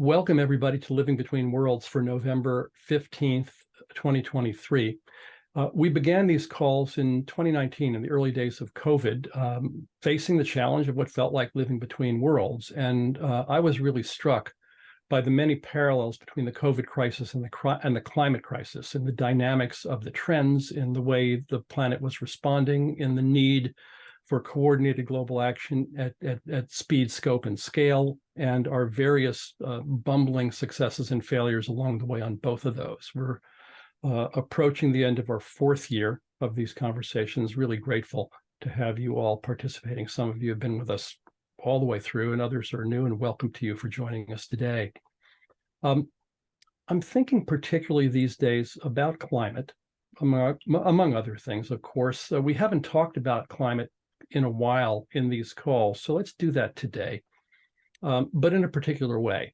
Welcome everybody to Living Between Worlds for November 15th, 2023. We began these calls in 2019 in the early days of COVID, facing the challenge of what felt like living between worlds. And I was really struck by the many parallels between the COVID crisis and the climate crisis, and the dynamics of the trends in the way the planet was responding, in the need for coordinated global action at speed, scope, and scale, and our various bumbling successes and failures along the way on both of those. We're approaching the end of our fourth year of these conversations. Really grateful to have you all participating. Some of you have been with us all the way through, and others are new, and welcome to you for joining us today. I'm thinking particularly these days about climate, among other things, of course. We haven't talked about climate in a while in these calls, so let's do that today, but in a particular way.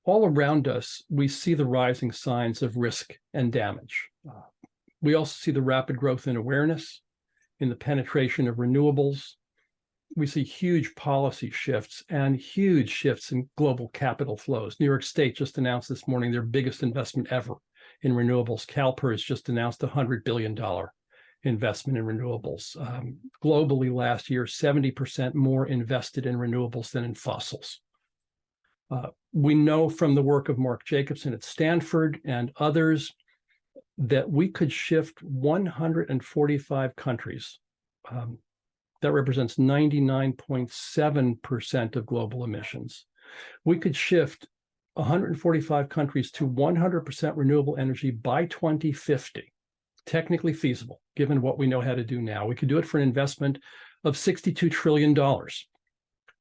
All around us, we see the rising signs of risk and damage. We also see the rapid growth in awareness, in the penetration of renewables. We see huge policy shifts and huge shifts in global capital flows. New York State just announced this morning their biggest investment ever in renewables. CalPERS just announced a $100 billion investment in renewables. Globally last year, 70% more invested in renewables than in fossils. We know from the work of Mark Jacobson at Stanford and others that we could shift 145 countries. That represents 99.7% of global emissions. We could shift 145 countries to 100% renewable energy by 2050. Technically feasible, given what we know how to do now. We could do it for an investment of $62 trillion,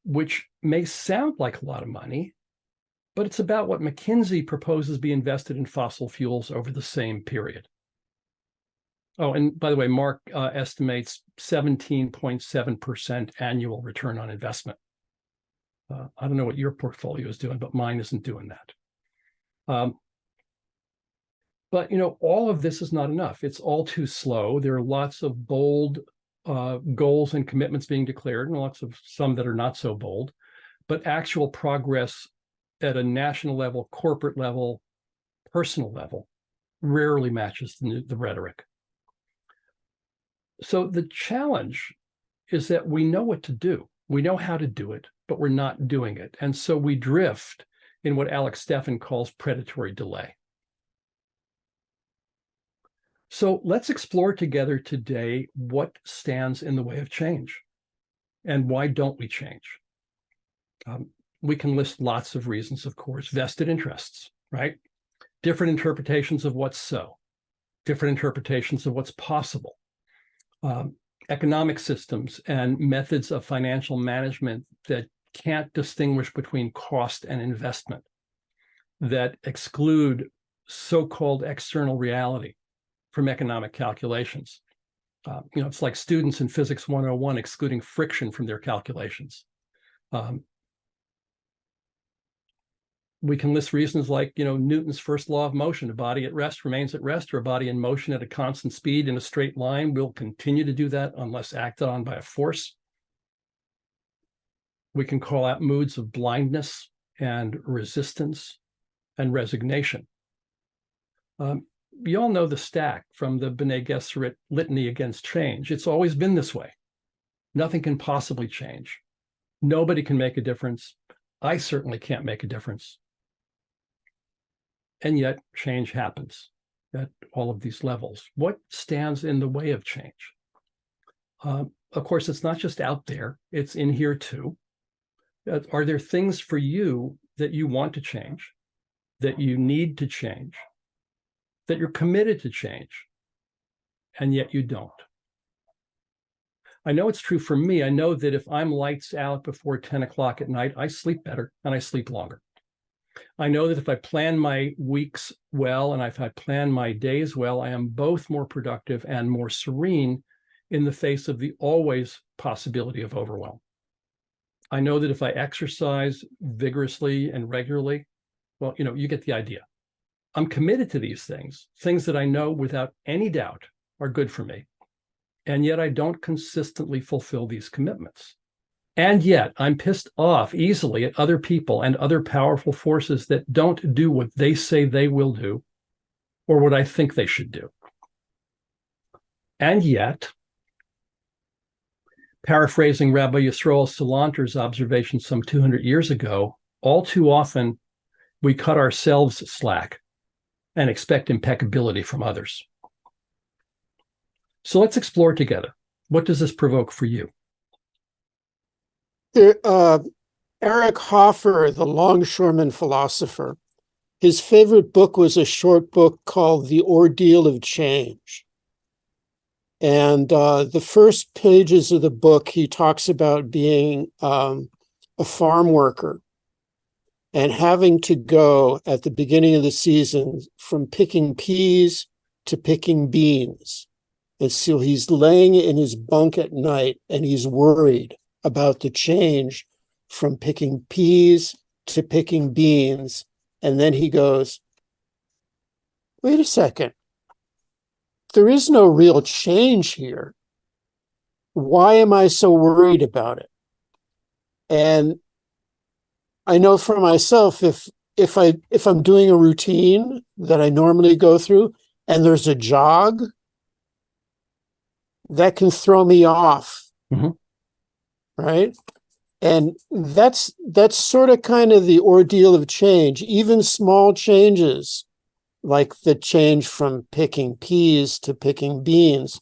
which may sound like a lot of money, but it's about what McKinsey proposes be invested in fossil fuels over the same period. Oh, and by the way, Mark estimates 17.7% annual return on investment. I don't know what your portfolio is doing, but mine isn't doing that. But, you know, all of this is not enough. It's all too slow. There are lots of bold goals and commitments being declared, and lots of some that are not so bold. But actual progress at a national level, corporate level, personal level, rarely matches the rhetoric. So the challenge is that we know what to do. We know how to do it, but we're not doing it. And so we drift in what Alex Steffen calls predatory delay. So let's explore together today what stands in the way of change and why don't we change? We can list lots of reasons, of course. Vested interests, right? Different interpretations of what's so, different interpretations of what's possible. Economic systems and methods of financial management that can't distinguish between cost and investment, that exclude so-called external reality from economic calculations. You know, it's like students in Physics 101 excluding friction from their calculations. We can list reasons like, you know, Newton's first law of motion: a body at rest remains at rest, or a body in motion at a constant speed in a straight line will continue to do that unless acted on by a force. We can call out moods of blindness and resistance and resignation. You all know the stack from the B'nai Gesserit litany against change. It's always been this way. Nothing can possibly change. Nobody can make a difference. I certainly can't make a difference. And yet change happens at all of these levels. What stands in the way of change? Of course, it's not just out there, it's in here too. Are there things for you that you want to change, that you need to change, that you're committed to change, and yet you don't? I know it's true for me. I know that if I'm lights out before 10 o'clock at night, I sleep better and I sleep longer. I know that if I plan my weeks well and if I plan my days well, I am both more productive and more serene in the face of the always possibility of overwhelm. I know that if I exercise vigorously and regularly, well, you know, you get the idea. I'm committed to these things that I know without any doubt are good for me. And yet I don't consistently fulfill these commitments. And yet I'm pissed off easily at other people and other powerful forces that don't do what they say they will do or what I think they should do. And yet, paraphrasing Rabbi Yisroel Salanter's observation some 200 years ago, all too often we cut ourselves slack and expect impeccability from others. So let's explore together. What does this provoke for you? Eric Hoffer, the longshoreman philosopher, his favorite book was a short book called The Ordeal of Change. And the first pages of the book, he talks about being a farm worker and having to go at the beginning of the season from picking peas to picking beans. And so he's laying in his bunk at night and he's worried about the change from picking peas to picking beans. And then he goes, wait a second. There is no real change here. Why am I so worried about it? And I know for myself, if I'm doing a routine that I normally go through and there's a jog, that can throw me off. Mm-hmm. Right? And that's sort of kind of the ordeal of change. Even small changes, like the change from picking peas to picking beans,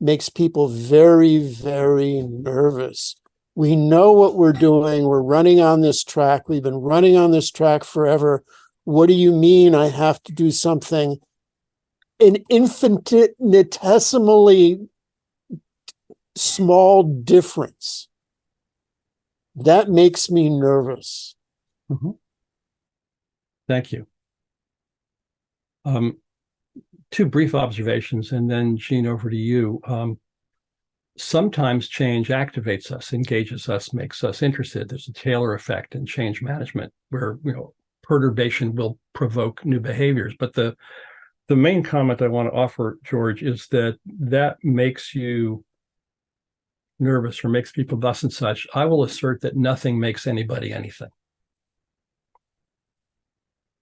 makes people very, very nervous. We know what we're doing. We're running on this track. We've been running on this track forever. What do you mean I have to do something an infinitesimally small difference? That makes me nervous. Mm-hmm. Thank you. Two brief observations, and then Jean, over to you. Sometimes change activates us, engages us, makes us interested. There's a Taylor effect in change management, where perturbation will provoke new behaviors. But the main comment I want to offer, George, is that makes you nervous or makes people thus and such. I will assert that nothing makes anybody anything.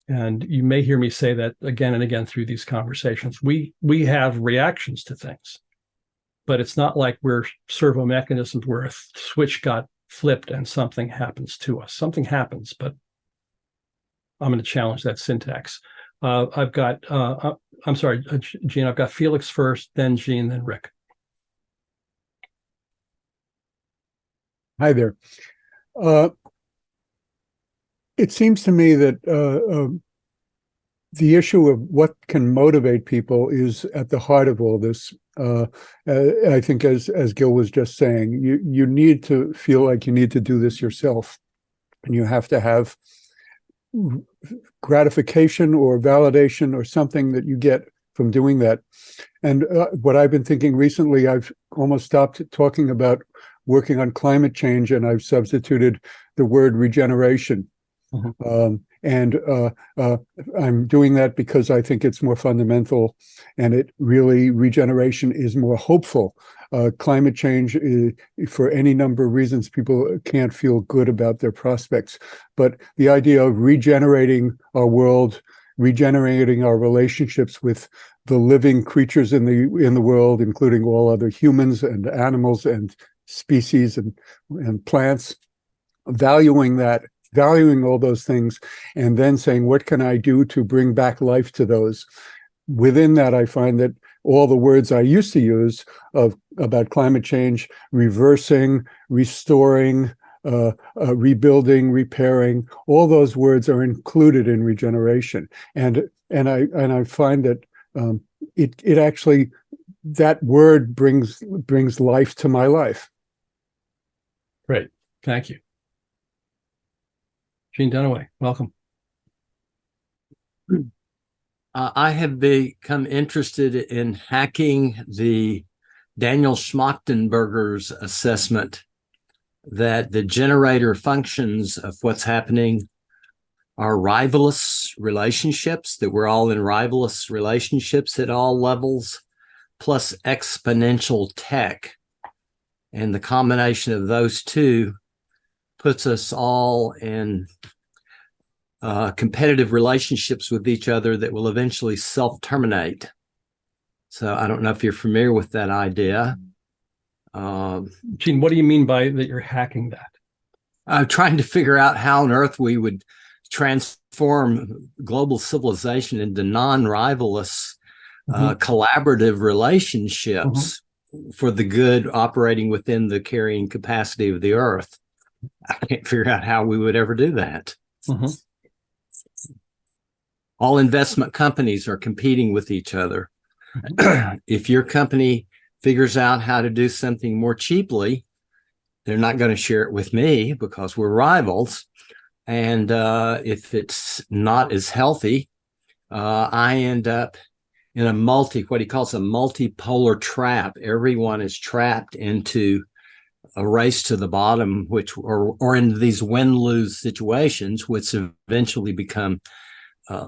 And you may hear me say that again and again through these conversations. We have reactions to things, but it's not like we're servo mechanisms where a switch got flipped and something happens to us. Something happens, but I'm going to challenge that syntax. I've got, I'm sorry, Jean, I've got Felix first, then Jean, then Rick. Hi there. It seems to me that the issue of what can motivate people is at the heart of all this. I think, as Gil was just saying, you need to feel like you need to do this yourself, and you have to have gratification or validation or something that you get from doing that. And what I've been thinking recently, I've almost stopped talking about working on climate change, and I've substituted the word regeneration. Mm-hmm. I'm doing that because I think it's more fundamental, and regeneration is more hopeful. Climate change, for any number of reasons, people can't feel good about their prospects. But the idea of regenerating our world, regenerating our relationships with the living creatures in the world, including all other humans and animals and species and plants, valuing all those things, and then saying, what can I do to bring back life to those? Within that, I find that all the words I used to use about climate change, reversing, restoring, rebuilding, repairing, all those words are included in regeneration. And I find that it actually, that word brings life to my life. Great, thank you. Jean Dunaway, welcome. I have become interested in hacking the Daniel Schmachtenberger's assessment that the generator functions of what's happening are rivalrous relationships, that we're all in rivalrous relationships at all levels, plus exponential tech. And the combination of those two puts us all in competitive relationships with each other that will eventually self-terminate. So I don't know if you're familiar with that idea. Gene, what do you mean by that you're hacking that? I'm trying to figure out how on earth we would transform global civilization into non-rivalous, collaborative relationships for the good operating within the carrying capacity of the earth. I can't figure out how we would ever do that. All investment companies are competing with each other. If your company figures out how to do something more cheaply, they're not going to share it with me because we're rivals. And if it's not as healthy, I end up in a what he calls a multipolar trap. Everyone is trapped into a race to the bottom, or into these win-lose situations, which eventually become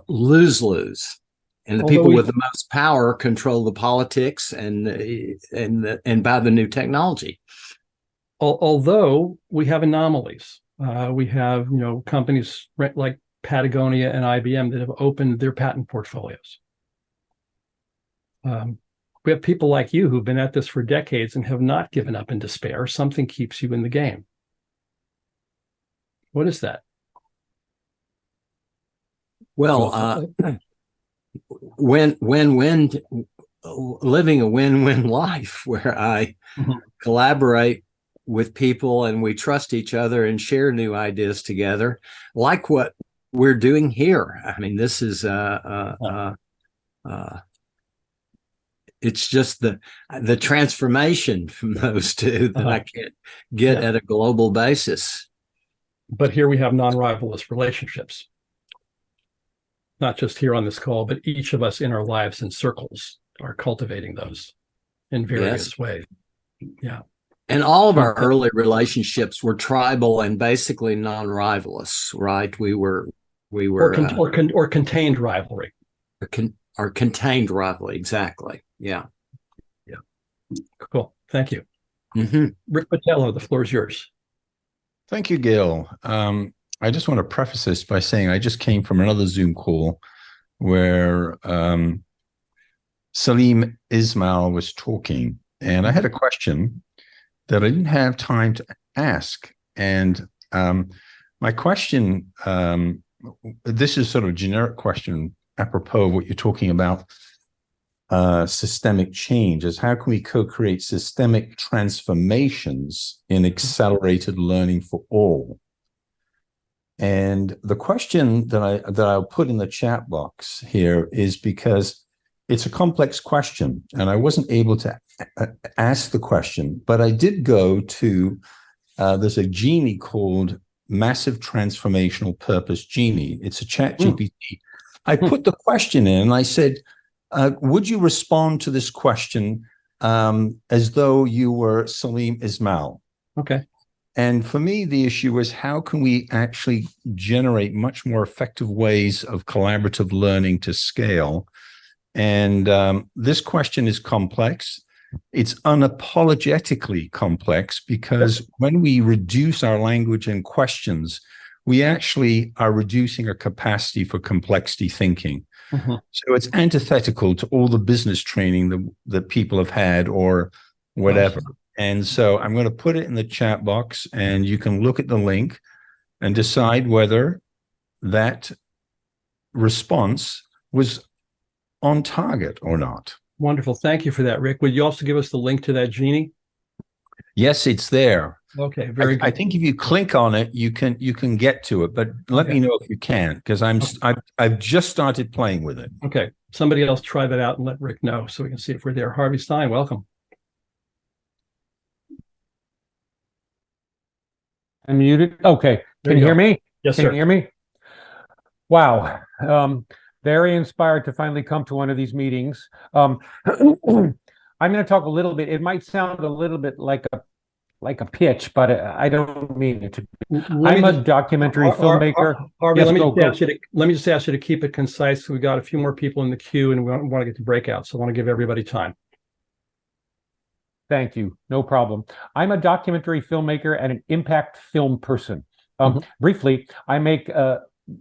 lose-lose. And the people with the most power control the politics and buy the new technology. Although we have anomalies, we have companies like Patagonia and IBM that have opened their patent portfolios. We have people like you who've been at this for decades and have not given up in despair. Something keeps you in the game. What is that? Well, living a win-win life where I collaborate with people and we trust each other and share new ideas together, like what we're doing here. I mean, this is it's just the transformation from those two that I can't get at a global basis. But here we have non-rivalous relationships. Not just here on this call, but each of us in our lives and circles are cultivating those in various ways. Yeah. And all of our early relationships were tribal and basically non-rivalous, right? We were or contained rivalry. Or contained rivalry, exactly. Yeah. Cool. Thank you. Rick Patello, the floor is yours. Thank you, Gil. I just want to preface this by saying I just came from another Zoom call where Salim Ismail was talking, and I had a question that I didn't have time to ask. And my question, this is sort of a generic question apropos of what you're talking about, systemic change, is how can we co-create systemic transformations in accelerated learning for all? And the question that I'll put in the chat box here is because it's a complex question, and I wasn't able to ask the question, but I did go to, there's a genie called Massive Transformational Purpose Genie. It's a chat GPT. I put the question in and I said, would you respond to this question as though you were Salim Ismail? Okay. And for me, the issue was how can we actually generate much more effective ways of collaborative learning to scale? And this question is complex. It's unapologetically complex because when we reduce our language and questions, we actually are reducing our capacity for complexity thinking. So it's antithetical to all the business training that people have had or whatever. And so I'm going to put it in the chat box, and you can look at the link and decide whether that response was on target or not. Wonderful. Thank you for that, Rick. Would you also give us the link to that genie? Yes, it's there. Okay, very good. I think if you click on it, you can get to it, but let me know if you can, because I've just started playing with it. Okay, somebody else try that out and let Rick know so we can see if we're there. Harvey Stein, welcome. I'm muted. Okay. Can you hear me? Yes, sir. Can you hear me? Wow. Very inspired to finally come to one of these meetings. I'm going to talk a little bit. It might sound a little bit like a pitch, but I don't mean it to be. I'm a documentary filmmaker. Harvey, yes, let me just ask you to keep it concise. We got a few more people in the queue and we want to get to breakout, so I want to give everybody time. Thank you. No problem. I'm a documentary filmmaker and an impact film person. Briefly, I make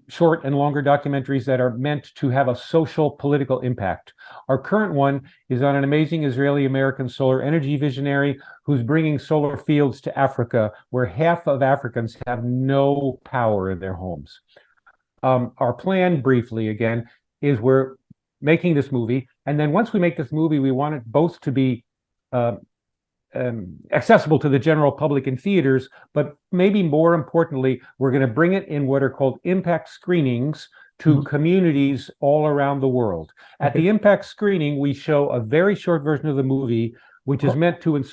short and longer documentaries that are meant to have a social political impact. Our current one is on an amazing Israeli-American solar energy visionary who's bringing solar fields to Africa, where half of Africans have no power in their homes. Our plan, briefly again, is we're making this movie, and then once we make this movie, we want it both to be accessible to the general public in theaters, but maybe more importantly, we're going to bring it in what are called impact screenings to communities all around the world. At the impact screening, we show a very short version of the movie, which is meant to.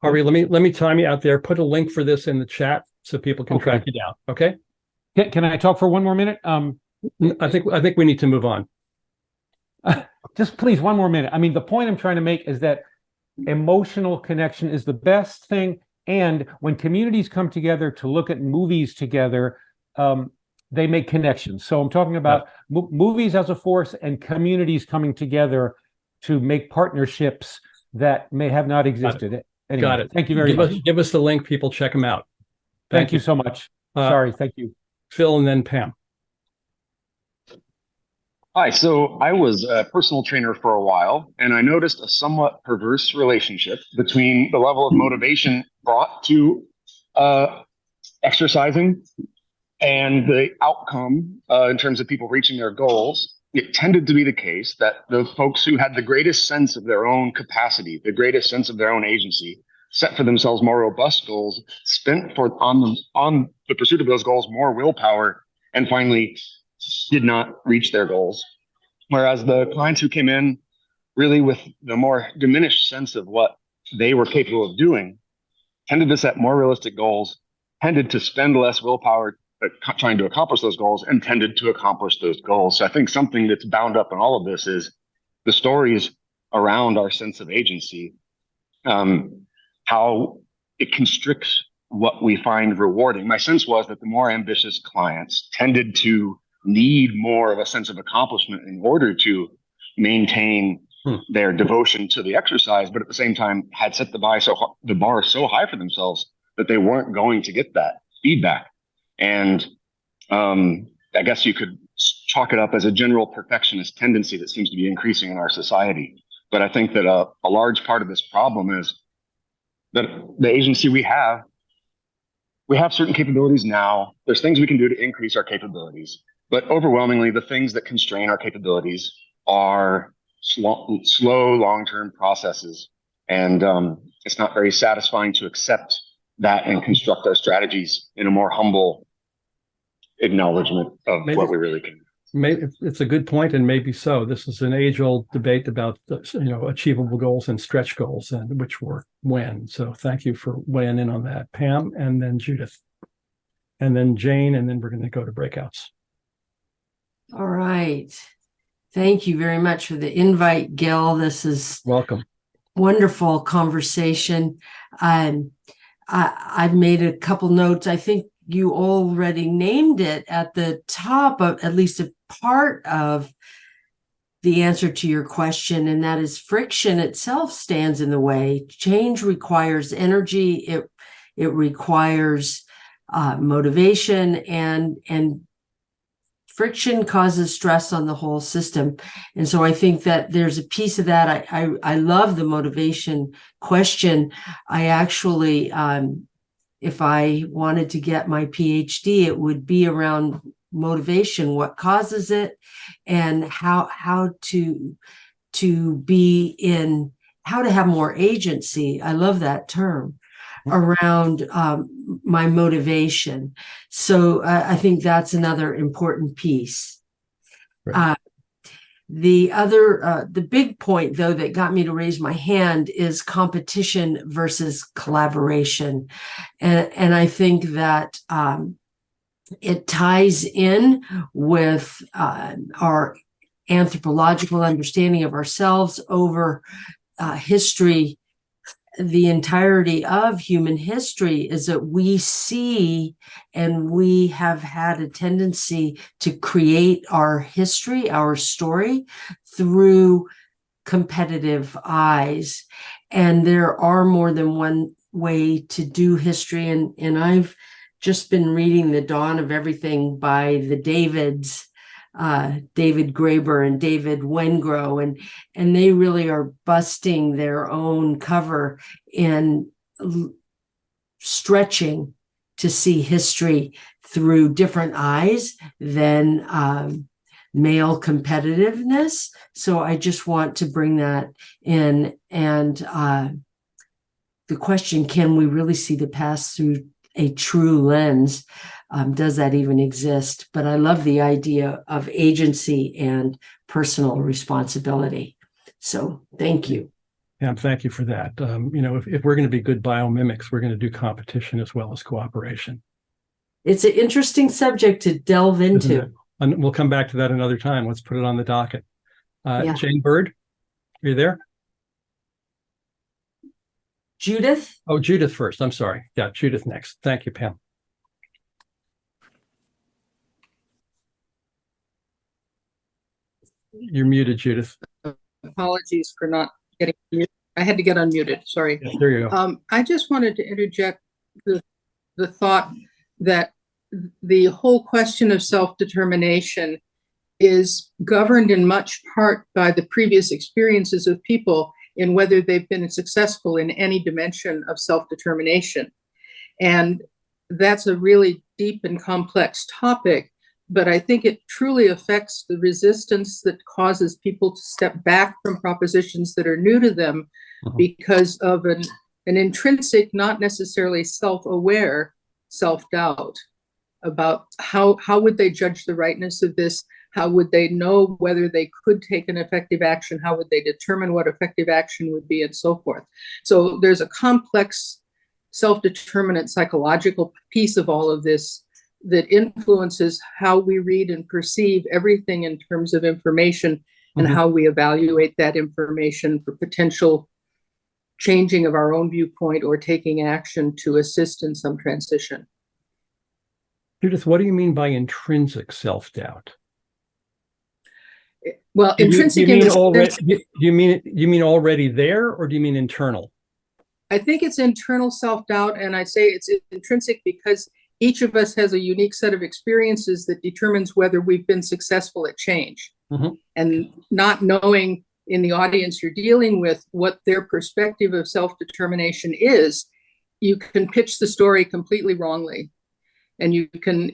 Harvey, let me time you out there. Put a link for this in the chat so people can track you down. Okay. Can I talk for one more minute? I think we need to move on. Just please, one more minute. I mean, the point I'm trying to make is that emotional connection is the best thing. And when communities come together to look at movies together, they make connections. So I'm talking about movies as a force and communities coming together to make partnerships that may have not existed. Anyway, Got it. Thank you very much. Give us the link. People check them out. Thank you so much. Sorry. Thank you. Phil and then Pam. Hi, so I was a personal trainer for a while, and I noticed a somewhat perverse relationship between the level of motivation brought to exercising and the outcome in terms of people reaching their goals. It tended to be the case that the folks who had the greatest sense of their own capacity, the greatest sense of their own agency, set for themselves more robust goals, spent on the pursuit of those goals more willpower, and finally did not reach their goals. Whereas the clients who came in really with the more diminished sense of what they were capable of doing tended to set more realistic goals, tended to spend less willpower trying to accomplish those goals, and tended to accomplish those goals. So I think something that's bound up in all of this is the stories around our sense of agency, how it constricts what we find rewarding. My sense was that the more ambitious clients tended to need more of a sense of accomplishment in order to maintain their devotion to the exercise, but at the same time had set the bar so high for themselves that they weren't going to get that feedback. And I guess you could chalk it up as a general perfectionist tendency that seems to be increasing in our society. But I think that a large part of this problem is that the agency we have certain capabilities now. There's things we can do to increase our capabilities. But overwhelmingly, the things that constrain our capabilities are slow long-term processes. And it's not very satisfying to accept that and construct our strategies in a more humble acknowledgement of what we really can. It's a good point, and maybe so. This is an age-old debate about achievable goals and stretch goals, and which work when. So thank you for weighing in on that, Pam, and then Judith, and then Jane, and then we're going to go to breakouts. All right. Thank you very much for the invite, Gil. This is welcome. Wonderful conversation. I've made a couple notes. I think you already named it at the top of at least a part of the answer to your question, and that is friction itself stands in the way. Change requires energy. It requires motivation, and friction causes stress on the whole system. And so I think that there's a piece of that. I love the motivation question. I actually, if I wanted to get my PhD, it would be around motivation, what causes it, and how to have more agency. I love that term around my motivation. So I think that's another important piece. Right. The big point, though, that got me to raise my hand is competition versus collaboration. And I think that it ties in with our anthropological understanding of ourselves over history. The entirety of human history is that we see, and we have had a tendency to create our history, our story, through competitive eyes. And there are more than one way to do history. And I've just been reading The Dawn of Everything by the Davids, David Graeber and David Wengrow, and they really are busting their own cover and stretching to see history through different eyes than male competitiveness. So I just want to bring that in. And the question, can we really see the past through a true lens? Does that even exist? But I love the idea of agency and personal responsibility. So thank you. Yeah, thank you for that. If we're going to be good biomimics, we're going to do competition as well as cooperation. It's an interesting subject to delve into. And we'll come back to that another time. Let's put it on the docket. Yeah. Jane Bird, are you there? Judith? Oh, Judith first. I'm sorry. Yeah, Judith next. Thank you, Pam. You're muted, Judith. Apologies for not getting muted. I had to get unmuted. Sorry. Yeah, there you go. I just wanted to interject the thought that the whole question of self-determination is governed in much part by the previous experiences of people in whether they've been successful in any dimension of self-determination. And that's a really deep and complex topic, but I think it truly affects the resistance that causes people to step back from propositions that are new to them because of an intrinsic, not necessarily self-aware self-doubt about how would they judge the rightness of this? How would they know whether they could take an effective action? How would they determine what effective action would be, and so forth? So there's a complex self-determinant psychological piece of all of this that influences how we read and perceive everything in terms of information and how we evaluate that information for potential changing of our own viewpoint or taking action to assist in some transition. Judith, what do you mean by intrinsic self-doubt? Well, intrinsic. You mean already there, or do you mean internal? I think it's internal self-doubt, and I say it's intrinsic because each of us has a unique set of experiences that determines whether we've been successful at change. And not knowing in the audience you're dealing with what their perspective of self-determination is, you can pitch the story completely wrongly. And you can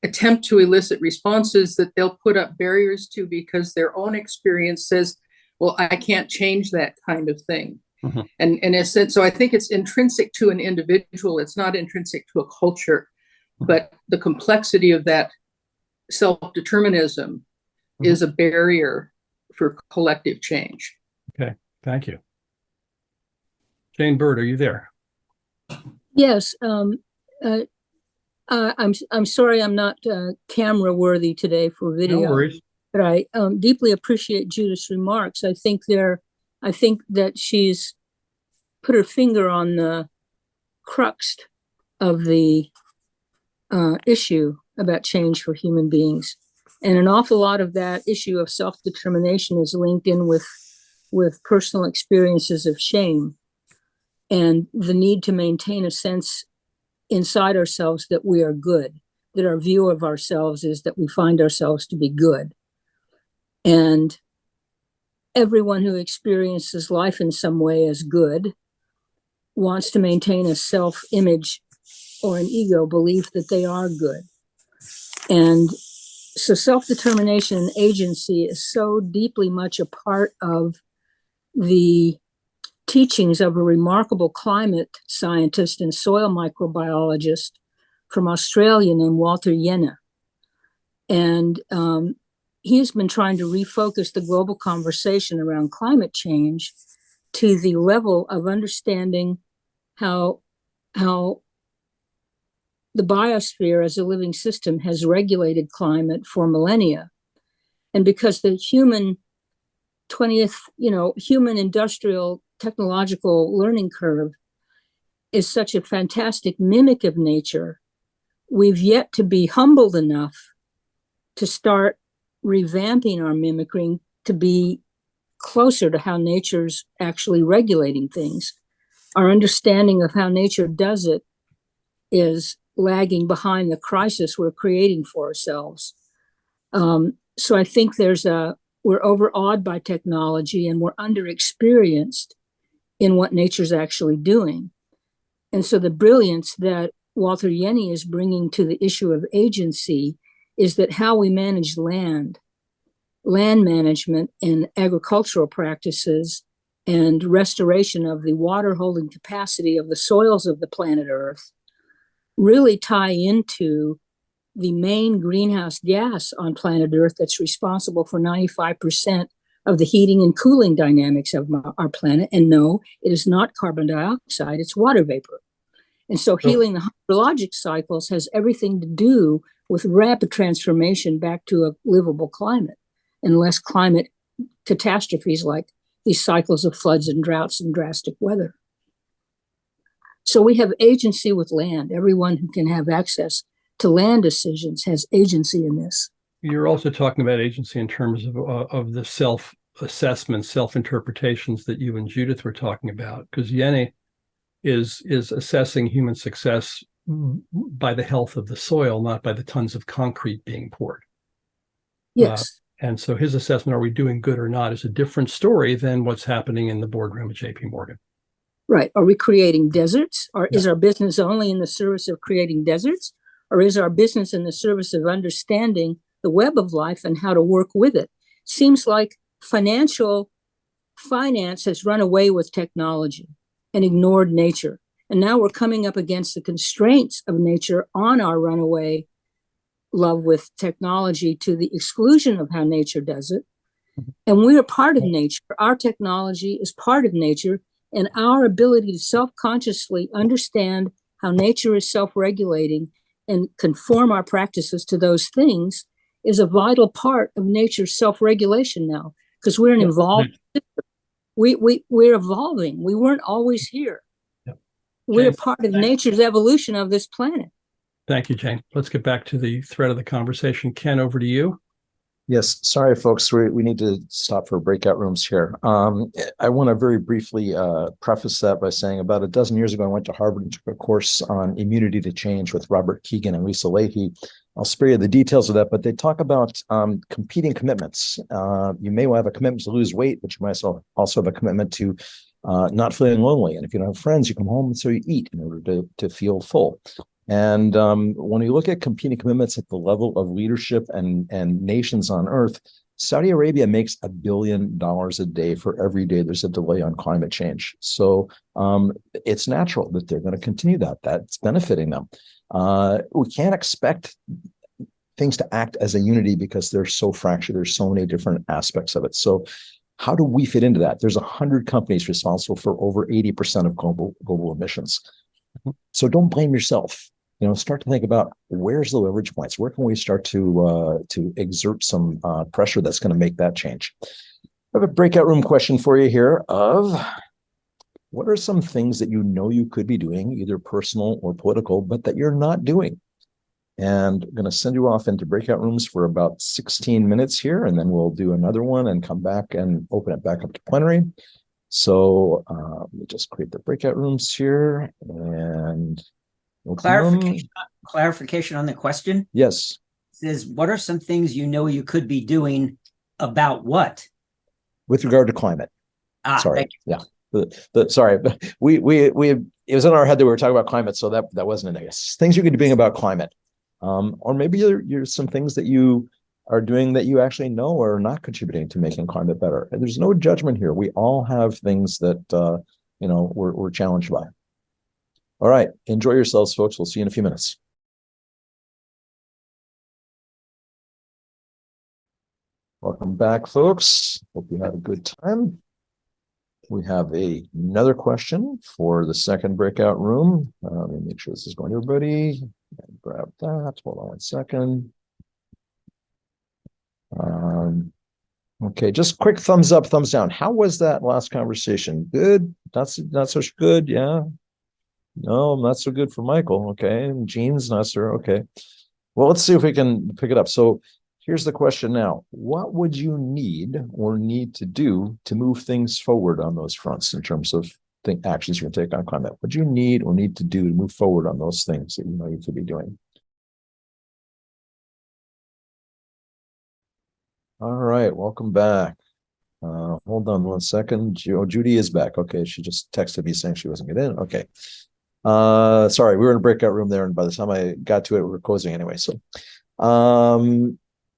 attempt to elicit responses that they'll put up barriers to because their own experience says, well, I can't change that kind of thing. And in a sense, so I think it's intrinsic to an individual. It's not intrinsic to a culture, but the complexity of that self-determinism is a barrier for collective change. Okay, thank you. Jane Bird, are you there? Yes. I'm sorry I'm not camera worthy today for video. No worries. But I deeply appreciate Judith's remarks. I think that she's put her finger on the crux of the issue about change for human beings. And an awful lot of that issue of self-determination is linked in with personal experiences of shame and the need to maintain a sense inside ourselves that we are good, that our view of ourselves is that we find ourselves to be good. And everyone who experiences life in some way as good wants to maintain a self-image or an ego belief that they are good. And so self-determination and agency is so deeply much a part of the teachings of a remarkable climate scientist and soil microbiologist from Australia named Walter Jenner. And he has been trying to refocus the global conversation around climate change to the level of understanding how the biosphere as a living system has regulated climate for millennia. And because the human industrial technological learning curve is such a fantastic mimic of nature, we've yet to be humbled enough to start revamping our mimicry to be closer to how nature's actually regulating things. Our understanding of how nature does it is lagging behind the crisis we're creating for ourselves. So I think we're overawed by technology and we're underexperienced in what nature's actually doing. And so the brilliance that Walter Yenny is bringing to the issue of agency is that how we manage land management and agricultural practices and restoration of the water holding capacity of the soils of the planet Earth really tie into the main greenhouse gas on planet Earth that's responsible for 95% of the heating and cooling dynamics of our planet. And no, it is not carbon dioxide, it's water vapor. And so healing the hydrologic cycles has everything to do with rapid transformation back to a livable climate and less climate catastrophes like these cycles of floods and droughts and drastic weather. So we have agency with land. Everyone who can have access to land decisions has agency in this. You're also talking about agency in terms of the self-assessment, self-interpretations that you and Judith were talking about, because Yenny is assessing human success by the health of the soil, not by the tons of concrete being poured. Yes. And so his assessment, are we doing good or not, is a different story than what's happening in the boardroom at JP Morgan. Right. Are we creating deserts? Or is our business only in the service of creating deserts? Or is our business in the service of understanding the web of life and how to work with it? Seems like finance has run away with technology and ignored nature. And now we're coming up against the constraints of nature on our runaway love with technology to the exclusion of how nature does it. And we are part of nature. Our technology is part of nature, and our ability to self-consciously understand how nature is self-regulating and conform our practices to those things is a vital part of nature's self-regulation now, because we're an evolved system. We're evolving. We weren't always here. Yep. We're part of nature's evolution of this planet. Thank you, Jane. Let's get back to the thread of the conversation. Ken, over to you. Yes, sorry, folks. We need to stop for breakout rooms here. I want to very briefly preface that by saying about a dozen years ago, I went to Harvard and took a course on immunity to change with Robert Keegan and Lisa Leahy. I'll spare you the details of that, but they talk about competing commitments. You may have a commitment to lose weight, but you might also have a commitment to not feeling lonely. And if you don't have friends, you come home and so you eat in order to feel full. And when you look at competing commitments at the level of leadership and nations on earth, Saudi Arabia makes $1 billion a day for every day there's a delay on climate change. So it's natural that they're going to continue that. That's benefiting them. We can't expect things to act as a unity because they're so fractured. There's so many different aspects of it. So how do we fit into that? There's 100 companies responsible for over 80% of global emissions. So don't blame yourself. Start to think about where's the leverage points. Where can we start to exert some pressure that's going to make that change? I have a breakout room question for you here of what are some things that you know you could be doing, either personal or political, but that you're not doing? And I'm going to send you off into breakout rooms for about 16 minutes here, and then we'll do another one and come back and open it back up to plenary. So let me just create the breakout rooms here and clarification on the question. Yes. It says, what are some things you know you could be doing about what? With regard to climate. Sorry. Yeah. Sorry. We it was in our head that we were talking about climate, so that wasn't in it. Things you could be doing about climate. Or maybe you're some things that you are doing that you actually know are not contributing to making climate better. And there's no judgment here. We all have things that we're challenged by. All right, enjoy yourselves, folks. We'll see you in a few minutes. Welcome back, folks. Hope you had a good time. We have another question for the second breakout room. Let me make sure this is going to everybody. Grab that. Hold on one second. Okay, just quick thumbs up, thumbs down. How was that last conversation? Good? Not so good? Yeah. No, not so good for Michael. Okay. And Jean's not so okay. Well, let's see if we can pick it up. So Here's the question now. What would you need or need to do to move things forward on those fronts in terms of actions you're going to take on climate? What do you need or need to do to move forward on those things that you know you could be doing? All right, welcome back. Hold on one second. Judy is back. Okay, she just texted me saying she wasn't getting in. Okay. Sorry, we were in a breakout room there, and by the time I got to it, we were closing anyway. So,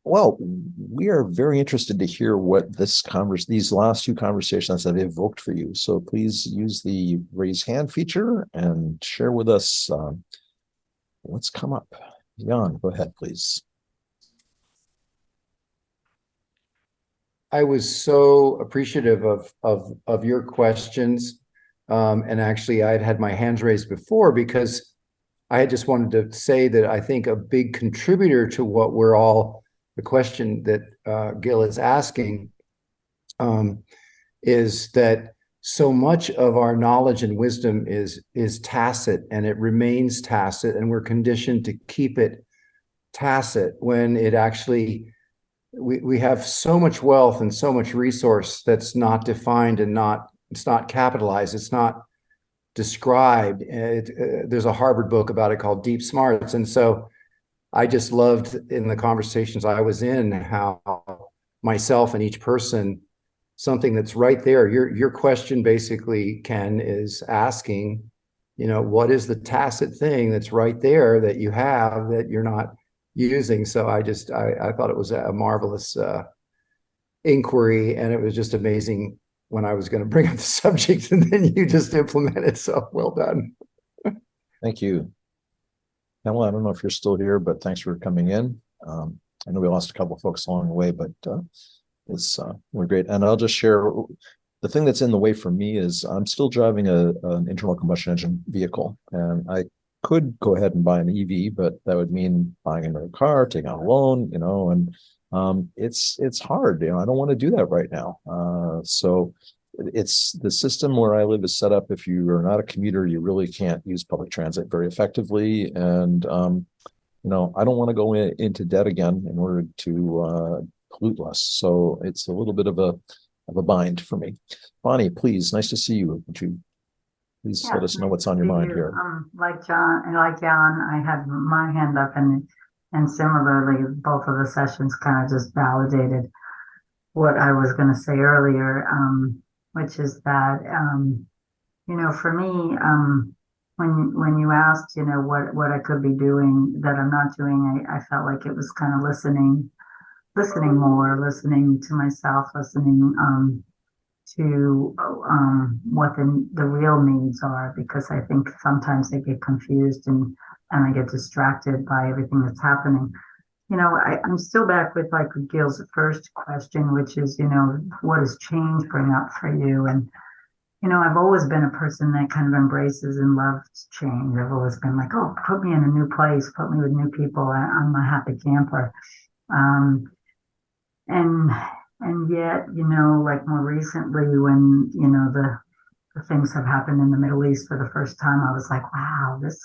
well, we are very interested to hear what these last two conversations have evoked for you. So please use the raise hand feature and share with us what's come up. Jan, go ahead, please. I was so appreciative of your questions. And actually, I'd had my hands raised before because I had just wanted to say that I think a big contributor to what the question that Gil is asking is that so much of our knowledge and wisdom is tacit, and it remains tacit, and we're conditioned to keep it tacit when it actually we have so much wealth and so much resource that's not defined and it's not capitalized, it's not described. There's a Harvard book about it called Deep Smarts. And so I just loved in the conversations I was in how myself and each person, something that's right there. Your question basically, Ken, is asking, what is the tacit thing that's right there that you have that you're not using? So I thought it was a marvelous inquiry, and it was just amazing when I was going to bring up the subject and then you just implemented. So well done. Thank you. Pamela, I don't know if you're still here, but thanks for coming in. I know we lost a couple of folks along the way, but we're great. And I'll just share the thing that's in the way for me is I'm still driving an internal combustion engine vehicle, and I could go ahead and buy an EV, but that would mean buying another car, taking out a loan, and it's hard. I don't want to do that right now. So it's the system where I live is set up. If you are not a commuter, you really can't use public transit very effectively. And I don't want to go into debt again in order to pollute less. So it's a little bit of a bind for me. Bonnie, please, nice to see you. Would you please let us know what's on your mind here? Like Jan, I had my hand up, and similarly, both of the sessions kind of just validated what I was going to say earlier, which is that, for me, when you asked, what I could be doing that I'm not doing, I felt like it was kind of listening more, listening to myself, listening to what the real needs are, because I think sometimes I get confused and I get distracted by everything that's happening. I'm still back with like Gil's first question, which is, what does change bring up for you? And, I've always been a person that kind of embraces and loves change. I've always been like, oh, put me in a new place, put me with new people. I'm a happy camper. And yet, like more recently when, the things have happened in the Middle East for the first time, I was like, wow, this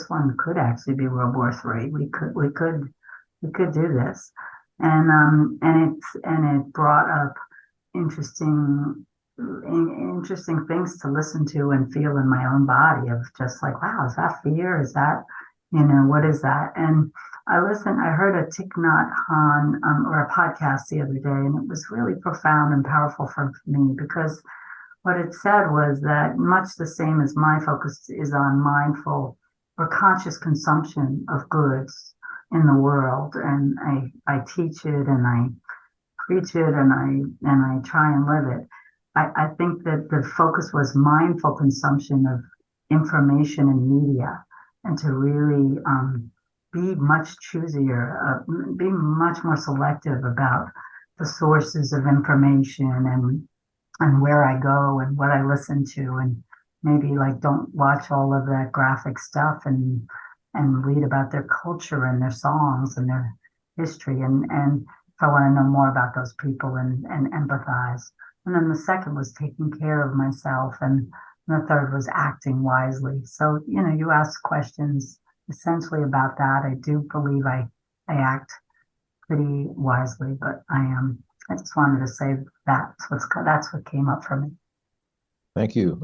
one could actually be World War III. We could do this. And it brought up interesting things to listen to and feel in my own body of just like, wow, is that fear? Is that, what is that? And I heard a Thich Nhat Hanh or a podcast the other day, and it was really profound and powerful for me because what it said was that much the same as my focus is on mindful or conscious consumption of goods in the world. And I teach it and I preach it and I try and live it. I think that the focus was mindful consumption of information and media, and to really be much choosier, be much more selective about the sources of information and where I go and what I listen to, and maybe like don't watch all of that graphic stuff and read about their culture and their songs and their history. And if I want to know more about those people and empathize. And then the second was taking care of myself. And the third was acting wisely. So, you ask questions essentially about that. I do believe I act pretty wisely, but I just wanted to say that's what came up for me. Thank you.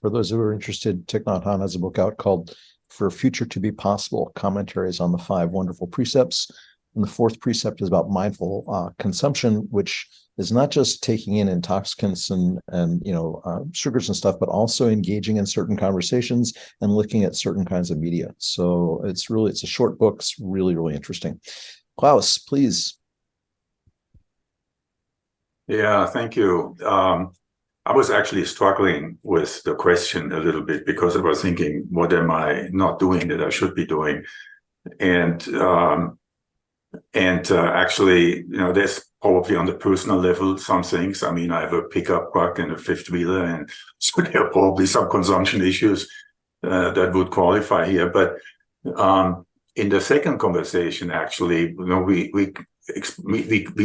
For those who are interested, Thich Nhat Hanh has a book out called For a Future to Be Possible, Commentaries on the 5 Wonderful Precepts. And the 4th precept is about mindful consumption, which is not just taking in intoxicants and sugars and stuff, but also engaging in certain conversations and looking at certain kinds of media. So it's a short book. It's really, really interesting. Klaus, please. Yeah, thank you. I was actually struggling with the question a little bit because I was thinking, what am I not doing that I should be doing? And actually, there's probably on the personal level some things. I mean, I have a pickup truck and a 5th wheeler, and so there are probably some consumption issues that would qualify here. But in the second conversation, actually, we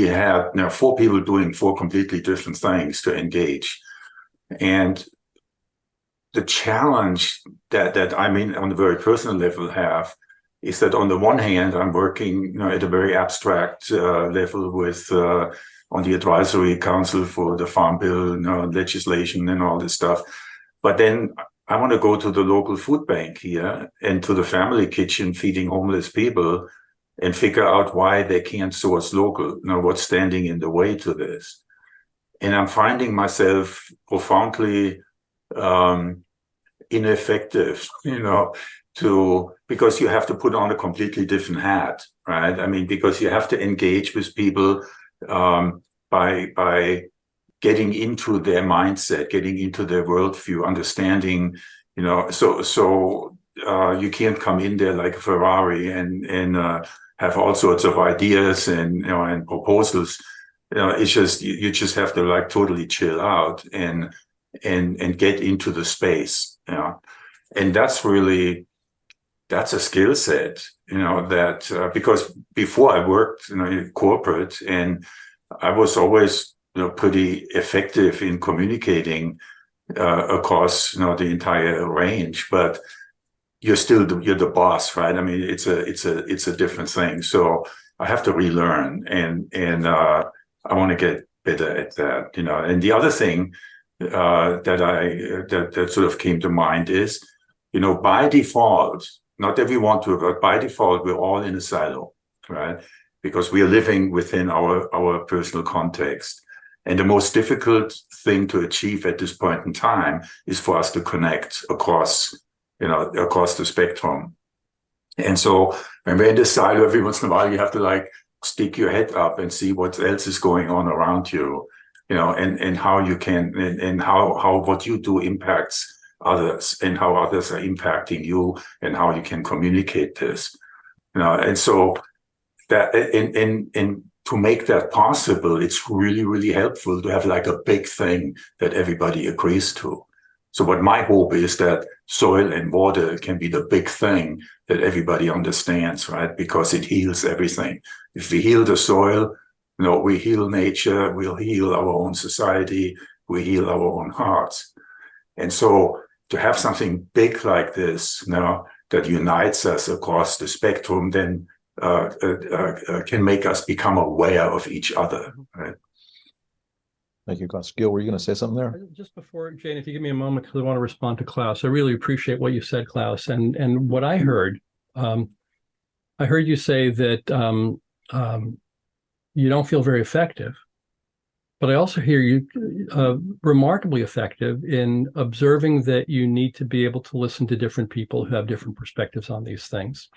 had 4 people doing 4 completely different things to engage, and the challenge that I mean, on the very personal level, have is that on the one hand, I'm working at a very abstract level with on the advisory council for the Farm Bill, legislation and all this stuff. But then I want to go to the local food bank here and to the family kitchen feeding homeless people and figure out why they can't source local, what's standing in the way to this. And I'm finding myself profoundly ineffective, because you have to put on a completely different hat, right? I mean, because you have to engage with people by getting into their mindset, getting into their worldview, understanding, so you can't come in there like a Ferrari and have all sorts of ideas and proposals. It's just you just have to like totally chill out and get into the space, and that's a skill set, that because before I worked, in corporate, and I was always, pretty effective in communicating across, the entire range. But you're the boss, right? I mean, it's a different thing. So I have to relearn, and I want to get better at that, And the other thing that sort of came to mind is, by default. Not everyone to, but by default, we're all in a silo, right? Because we are living within our personal context. And the most difficult thing to achieve at this point in time is for us to connect across the spectrum. And so when we're in this silo, every once in a while, you have to stick your head up and see what else is going on around you, and how you can, and how what you do impacts others and how others are impacting you and how you can communicate this, and so that and to make that possible, it's really, really helpful to have a big thing that everybody agrees to. So what my hope is that soil and water can be the big thing that everybody understands, right? Because it heals everything. If we heal the soil, we heal nature, we'll heal our own society, we heal our own hearts. And so to have something big like this, that unites us across the spectrum, then can make us become aware of each other. Right? Thank you, Klaus. Gil, were you going to say something there? Just before, Jane, if you give me a moment, because I want to respond to Klaus. I really appreciate what you said, Klaus. And what I heard you say that you don't feel very effective. But I also hear you remarkably effective in observing that you need to be able to listen to different people who have different perspectives on these things.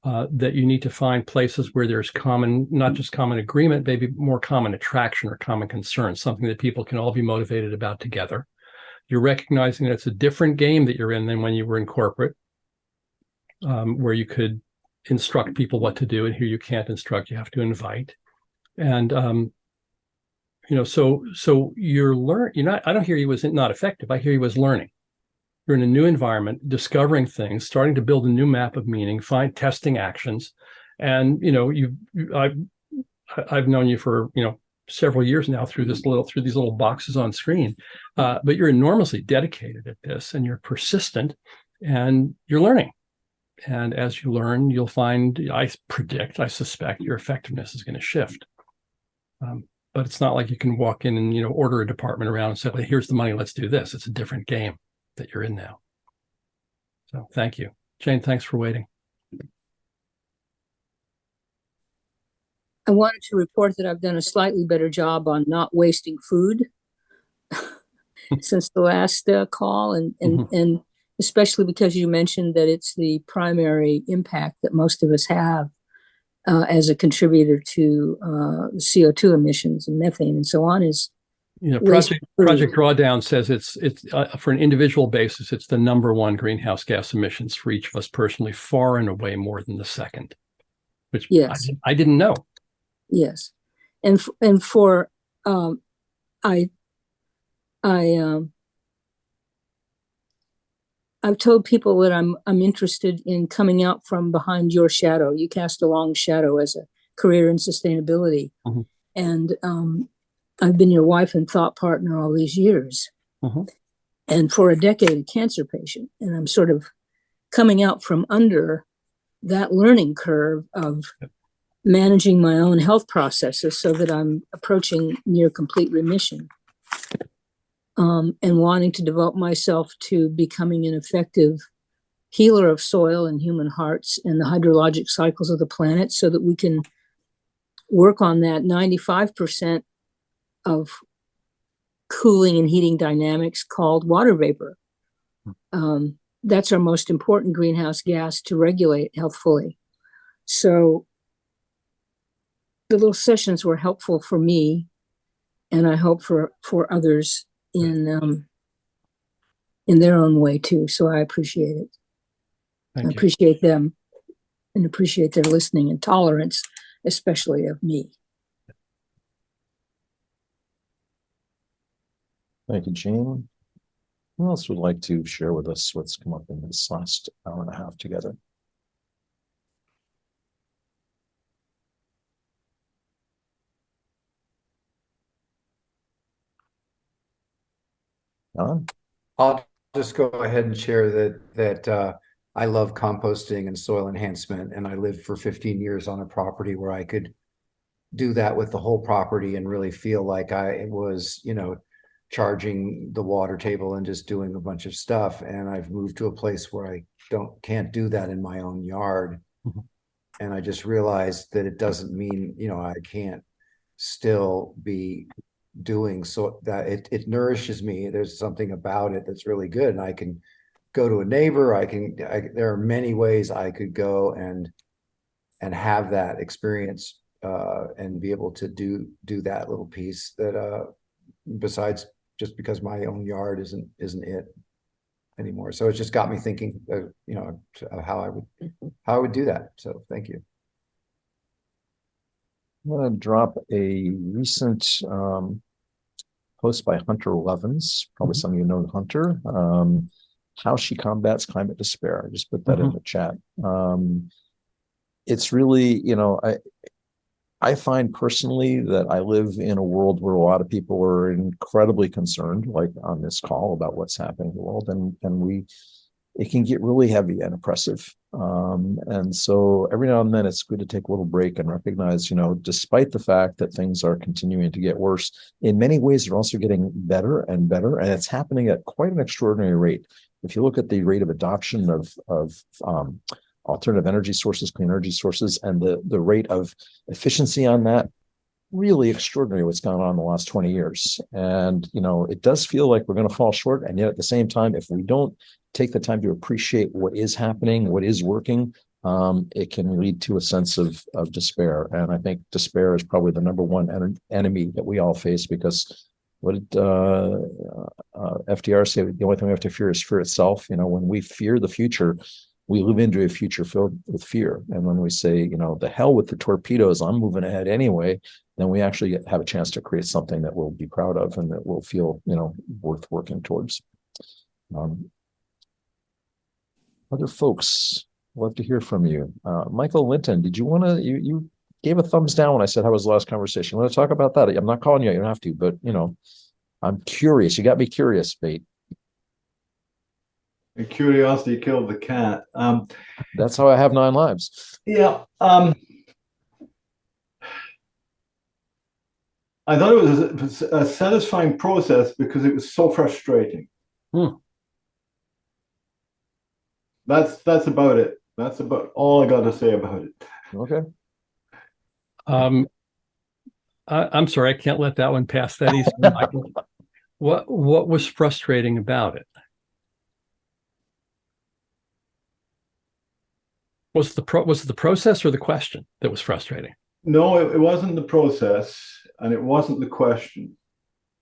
That you need to find places where there's common, not just common agreement, maybe more common attraction or common concern, something that people can all be motivated about together. You're recognizing that it's a different game that you're in than when you were in corporate, where you could instruct people what to do, and here you can't instruct, you have to invite. And so you're not, I don't hear you as not effective. I hear you as learning. You're in a new environment, discovering things, starting to build a new map of meaning, testing actions. And, I've known you for, several years now through these little boxes on screen. But you're enormously dedicated at this, and you're persistent, and you're learning. And as you learn, you'll find, I suspect your effectiveness is going to shift. But it's not like you can walk in and, order a department around and say, well, here's the money, let's do this. It's a different game that you're in now. So thank you. Jane, thanks for waiting. I wanted to report that I've done a slightly better job on not wasting food since the last call, and especially because you mentioned that it's the primary impact that most of us have as a contributor to CO2 emissions and methane and so on is Project Drawdown says it's for an individual basis, it's the number one greenhouse gas emissions for each of us personally, far and away more than the second, which yes. I didn't know. Yes, and for I've told people that I'm interested in coming out from behind your shadow. You cast a long shadow as a career in sustainability, and I've been your wife and thought partner all these years, and for a decade a cancer patient, and I'm sort of coming out from under that learning curve of managing my own health processes so that I'm approaching near complete remission, and wanting to devote myself to becoming an effective healer of soil and human hearts and the hydrologic cycles of the planet so that we can work on that 95% of cooling and heating dynamics called water vapor. That's our most important greenhouse gas to regulate healthfully. So the little sessions were helpful for me, and I hope for others in their own way too. So I appreciate it. I appreciate them and appreciate their listening and tolerance, especially of me. Thank you, Jane. Who else would like to share with us what's come up in this last hour and a half together? Alan? I'll just go ahead and share that I love composting and soil enhancement, and I lived for 15 years on a property where I could do that with the whole property and really feel like I was, charging the water table and just doing a bunch of stuff. And I've moved to a place where I can't do that in my own yard. And I just realized that it doesn't mean, I can't still be doing so that it nourishes me. There's something about it that's really good. And I can go to a neighbor. There are many ways I could go and have that experience and be able to do that little piece that besides just because my own yard isn't it anymore. So it just got me thinking, how I would do that. So thank you. I'm going to drop a recent post by Hunter Levens. Probably some of you know Hunter. How she combats climate despair. I just put that in the chat. It's really, I find personally that I live in a world where a lot of people are incredibly concerned, like on this call, about what's happening in the world, and it can get really heavy and oppressive. And so every now and then it's good to take a little break and recognize, despite the fact that things are continuing to get worse, in many ways they're also getting better and better, and it's happening at quite an extraordinary rate. If you look at the rate of adoption of alternative energy sources, clean energy sources, and the rate of efficiency on that, really extraordinary what's gone on in the last 20 years. And, it does feel like we're going to fall short. And yet at the same time, if we don't take the time to appreciate what is happening, what is working, it can lead to a sense of despair. And I think despair is probably the number one enemy that we all face, because what did FDR say? The only thing we have to fear is fear itself. When we fear the future, we live into a future filled with fear. And when we say, the hell with the torpedoes, I'm moving ahead anyway, then we actually have a chance to create something that we'll be proud of and that we'll feel, worth working towards. Other folks, love to hear from you. Michael Linton, did you want to, you gave a thumbs down when I said how was the last conversation. You want to talk about that? I'm not calling you, you don't have to, but, I'm curious. You got me curious, Bate. And curiosity killed the cat. That's how I have 9 lives. Yeah. I thought it was a satisfying process because it was so frustrating. That's about it. That's about all I got to say about it. Okay. I'm sorry, I can't let that one pass that easy. Michael. What was frustrating about it? Was it the process or the question that was frustrating? No, it wasn't the process, and it wasn't the question.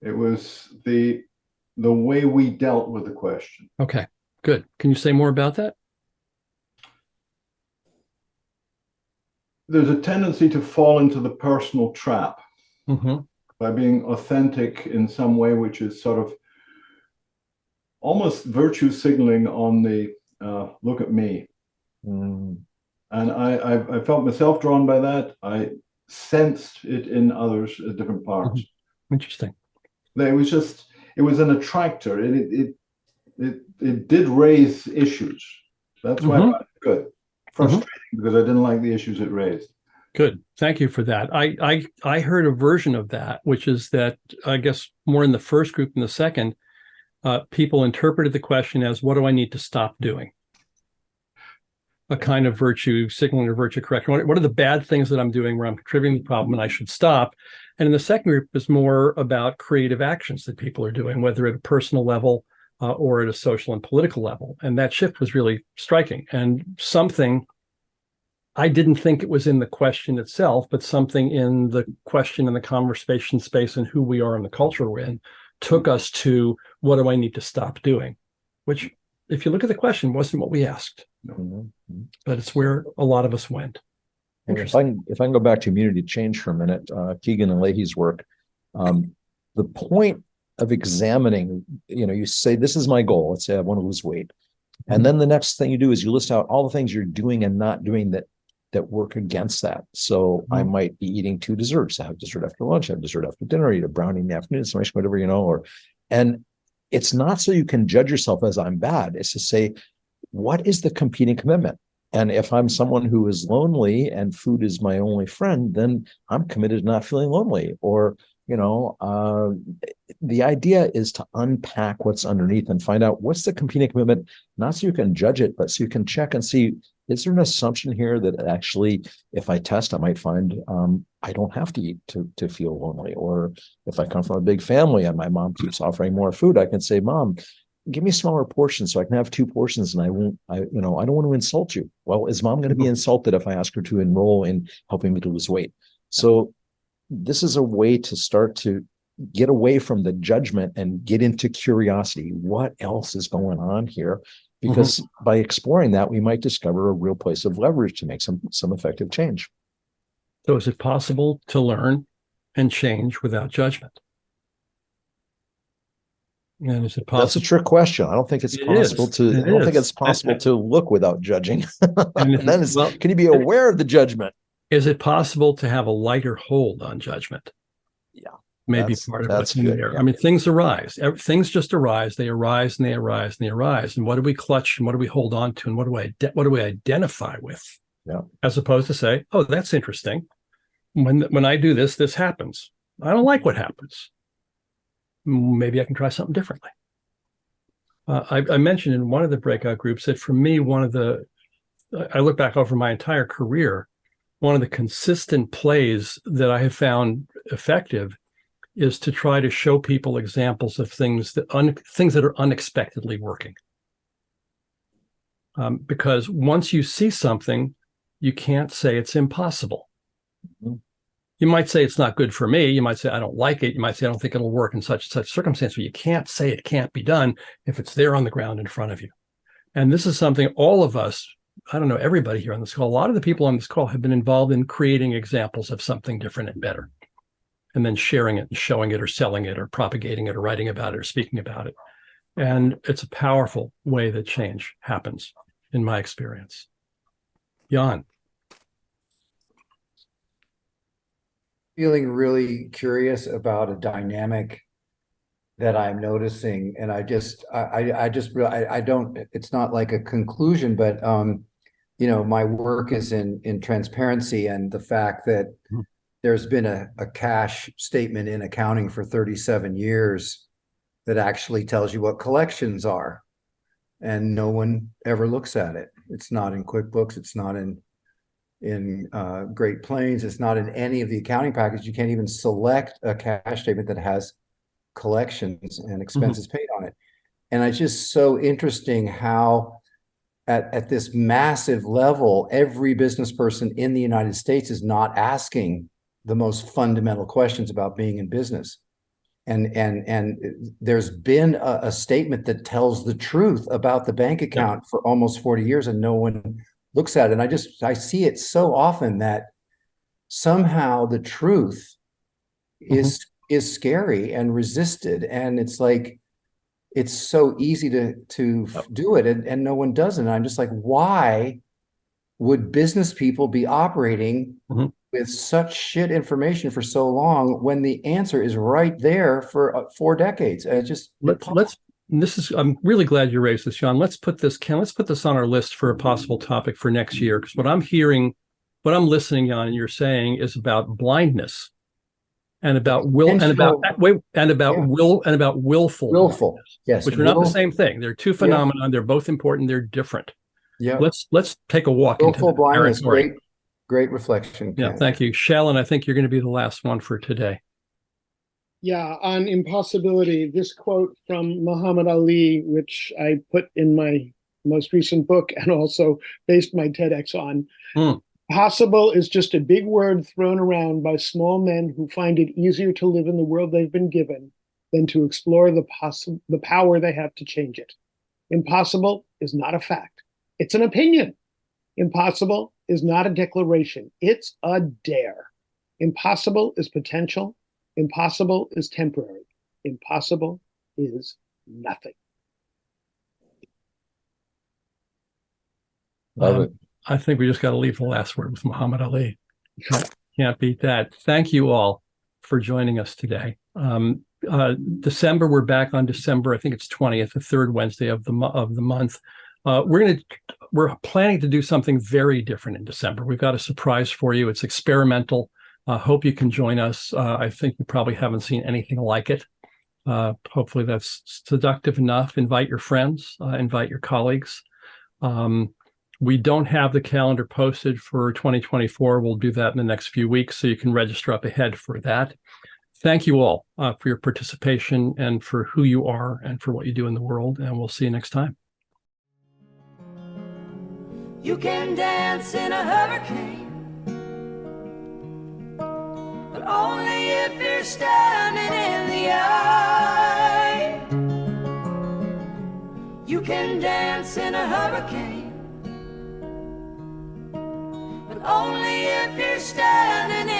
It was the way we dealt with the question. Okay, good. Can you say more about that? There's a tendency to fall into the personal trap by being authentic in some way, which is sort of almost virtue signaling on the look at me. And I felt myself drawn by that. I sensed it in others at different parts. Interesting. It was an attractor. It did raise issues. That's why I found it good. Frustrating because I didn't like the issues it raised. Good. Thank you for that. I heard a version of that, which is that I guess more in the first group than the second, people interpreted the question as, what do I need to stop doing? A kind of virtue signaling or virtue correction. What are the bad things that I'm doing where I'm contributing to the problem and I should stop? And in the second group is more about creative actions that people are doing, whether at a personal level or at a social and political level. And that shift was really striking, and something I didn't think it was in the question itself, but something in the question and the conversation space and who we are and the culture we're in took us to, what do I need to stop doing? Which, if you look at the question, wasn't what we asked. But it's where a lot of us went. If I can go back to immunity change for a minute, Keegan and Leahy's work, the point of examining, you say, this is my goal. Let's say I want to lose weight. And then the next thing you do is you list out all the things you're doing and not doing that work against that. So I might be eating 2 desserts. I have dessert after lunch, I have dessert after dinner, I eat a brownie in the afternoon, some ice cream, whatever, and it's not so you can judge yourself as I'm bad. It's to say, what is the competing commitment? And if I'm someone who is lonely and food is my only friend, then I'm committed to not feeling lonely. Or, the idea is to unpack what's underneath and find out what's the competing commitment, not so you can judge it, but so you can check and see, is there an assumption here that actually, if I test, I might find I don't have to eat to feel lonely? Or if I come from a big family and my mom keeps offering more food, I can say, Mom, give me smaller portions so I can have 2 portions and I don't want to insult you. Well, is Mom going to be insulted if I ask her to enroll in helping me to lose weight? So this is a way to start to get away from the judgment and get into curiosity. What else is going on here? Because by exploring that, we might discover a real place of leverage to make some effective change. So is it possible to learn and change without judgment? And is it possible? That's a trick question. I don't think it's possible to. I don't think it's possible to look without judging. And then can you be aware of the judgment? Is it possible to have a lighter hold on judgment? Yeah, maybe part of what's in there. Yeah. I mean, things arise. Things just arise. They arise and they arise and they arise. And what do we clutch and what do we hold on to and what do we identify with? Yeah. As opposed to say, oh, that's interesting. When I do this, this happens. I don't like what happens. Maybe I can try something differently. I mentioned in one of the breakout groups that for me, I look back over my entire career, one of the consistent plays that I have found effective is to try to show people examples of things that are unexpectedly working. Because once you see something, you can't say it's impossible. Mm-hmm. You might say it's not good for me. You might say, I don't like it. You might say, I don't think it'll work in such and such circumstance, but you can't say it can't be done if it's there on the ground in front of you. And this is something all of us, I don't know, everybody here on this call, a lot of the people on this call have been involved in creating examples of something different and better, and then sharing it and showing it or selling it or propagating it or writing about it or speaking about it. And it's a powerful way that change happens, in my experience. Jan. Feeling really curious about a dynamic that I'm noticing, and I don't. It's not like a conclusion, but you know, my work is in transparency, and the fact that there's been a cash statement in accounting for 37 years that actually tells you what collections are, and no one ever looks at it. It's not in QuickBooks. It's not in Great Plains. It's not in any of the accounting packages. You can't even select a cash statement that has collections and expenses paid on it. And it's just so interesting how at this massive level, every business person in the United States is not asking the most fundamental questions about being in business. And there's been a statement that tells the truth about the bank account for almost 40 years, and no one looks at it. And I see it so often that somehow the truth is scary and resisted. And it's like, it's so easy to do it, and no one does it. And I'm just like, why would business people be operating with such shit information for so long when the answer is right there for 4 decades? I'm really glad you raised this, Sean. Let's put this on our list for a possible topic for next year, because what I'm listening on and you're saying is about blindness and about willful. Yes, which are not the same thing. They're two phenomena. They're both important. They're different. Yeah. Let's take a walk into that blindness. territory. Great reflection. Yeah, thank you, Shallon. I think you're going to be the last one for today. Yeah, on impossibility, this quote from Muhammad Ali, which I put in my most recent book and also based my TEDx on. Possible is just a big word thrown around by small men who find it easier to live in the world they've been given than to explore the power they have to change it. Impossible is not a fact. It's an opinion. Impossible is not a declaration. It's a dare. Impossible is potential. Impossible is temporary. Impossible is nothing. Love it. I think we just got to leave the last word with Muhammad Ali. Can't beat that. Thank you all for joining us today. December, we're back on December, I think it's 20th, the third Wednesday of the month. We're planning to do something very different in December. We've got a surprise for you. It's experimental. Hope you can join us. I think you probably haven't seen anything like it. Hopefully that's seductive enough. Invite your friends, invite your colleagues. We don't have the calendar posted for 2024. We'll do that in the next few weeks, so you can register up ahead for that. Thank you all for your participation and for who you are and for what you do in the world, and we'll see you next time. You can dance in a hurricane, but only if you're standing in the eye. You can dance in a hurricane, but only if you're standing